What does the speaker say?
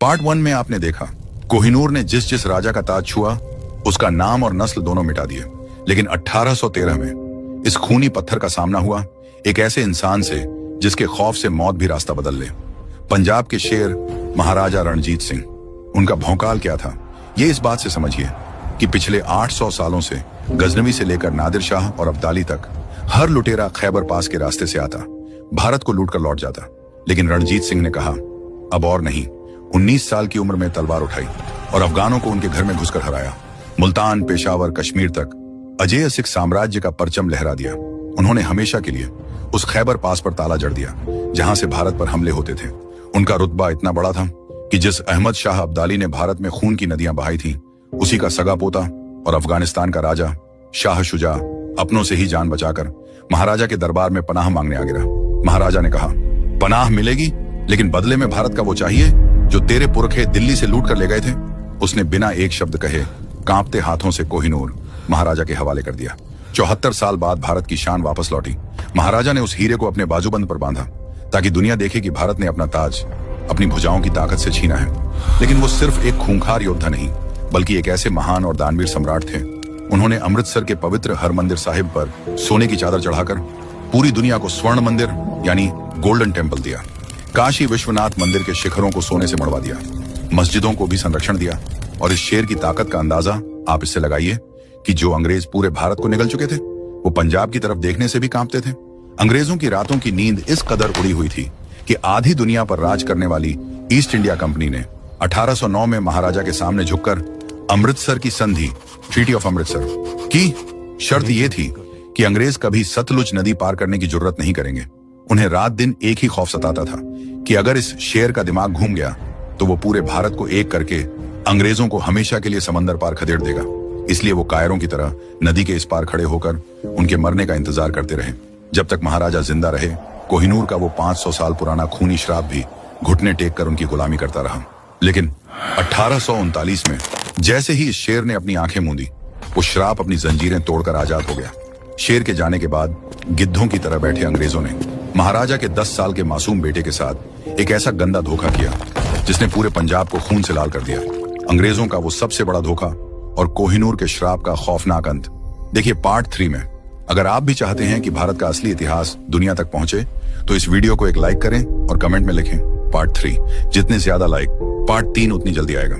Part 1 में आपने देखा कोहिनूर ने जिस जिस राजा का ताज छुआ उसका नाम और नस्ल दोनों मिटा दिए। लेकिन 1813 में इस खूनी पत्थर का सामना हुआ एक ऐसे इंसान से जिसके खौफ से मौत भी रास्ता बदल ले। पंजाब के शेर महाराजा रणजीत सिंह। उनका भौकाल क्या था, ये इस बात से समझिए कि पिछले 800 सालों से गजनवी से लेकर नादिर शाह और अब्दाली तक हर लुटेरा खैबर पास के रास्ते से आता, भारत को लूटकर लौट जाता। लेकिन रणजीत सिंह ने कहा अब और नहीं। 19 साल की उम्र में तलवार उठाई और अफगानों को उनके घर में घुसकर हराया। मुल्तान, पेशावर, कश्मीर तक अजेय सिख साम्राज्य का परचम लहरा दिया। उन्होंने हमेशा के लिए उस खैबर पास पर ताला जड़ दिया जहां से भारत पर हमले होते थे। उनका रुतबा इतना बड़ा था कि जिस अहमद शाह अब्दाली ने भारत में खून की नदियां बहाई थी, उसी का सगा पोता और अफगानिस्तान का राजा शाह शुजा अपनों से ही जान बचाकर महाराजा के दरबार में पनाह मांगने आ गिरा। महाराजा ने कहा पनाह मिलेगी, लेकिन बदले में भारत का वो चाहिए जो तेरे पुरखे दिल्ली से लूट कर ले गए थे। उसने बिना एक शब्द कहे कांपते हाथों से कोहिनूर महाराजा के हवाले कर दिया। 74 साल बाद भारत की शान वापस लौटी। महाराजा ने उस हीरे को अपने बाजूबंद पर बांधा ताकि दुनिया देखे कि भारत ने अपना ताज अपनी भुजाओं की ताकत से छीना है। लेकिन वो सिर्फ एक खूंखार योद्धा नहीं, बल्कि एक ऐसे महान और दानवीर सम्राट थे। उन्होंने अमृतसर के पवित्र हरमंदिर साहिब पर सोने की चादर चढ़ाकर पूरी दुनिया को स्वर्ण मंदिर यानी गोल्डन टेम्पल दिया। काशी विश्वनाथ मंदिर के शिखरों को सोने से मढ़वा दिया, मस्जिदों को भी संरक्षण दिया। और इस शेर की ताकत का अंदाजा आप इससे लगाइए कि जो अंग्रेज पूरे भारत को निगल चुके थे, वो पंजाब की तरफ देखने से भी कांपते थे। अंग्रेजों की रातों की नींद इस कदर उड़ी हुई थी कि आधी दुनिया पर राज करने वाली ईस्ट इंडिया कंपनी ने 1809 में महाराजा के सामने झुककर अमृतसर की संधि, ट्रीटी ऑफ अमृतसर की शर्त यह थी कि अंग्रेज कभी सतलुज नदी पार करने की जरूरत नहीं करेंगे। उन्हें रात दिन एक ही खौफ सताता था कि अगर इस शेर का दिमाग घूम गया तो वो पूरे भारत को एक करके अंग्रेजों को हमेशा के लिए समंदर पार खदेड़ देगा। इसलिए वो कायरों की तरह नदी के इस पार खड़े होकर उनके मरने का इंतजार करते रहे। जब तक महाराजा जिंदा रहे, कोहिनूर का वो 500 साल पुराना खूनी श्राप भी घुटने टेक कर उनकी गुलामी करता रहा। लेकिन 1839 में जैसे ही इस शेर ने अपनी आंखें मूंदी, वो श्राप अपनी जंजीरें तोड़कर आजाद हो गया। शेर के जाने के बाद गिद्धों की तरह बैठे अंग्रेजों ने महाराजा के 10 साल के मासूम बेटे के साथ एक ऐसा गंदा धोखा किया जिसने पूरे पंजाब को खून से लाल कर दिया। अंग्रेजों का वो सबसे बड़ा धोखा और कोहिनूर के श्राप का खौफनाक अंत देखिए पार्ट 3 में। अगर आप भी चाहते हैं कि भारत का असली इतिहास दुनिया तक पहुंचे तो इस वीडियो को एक लाइक करें और कमेंट में लिखें पार्ट 3। जितने ज्यादा लाइक, पार्ट 3 उतनी जल्दी आएगा।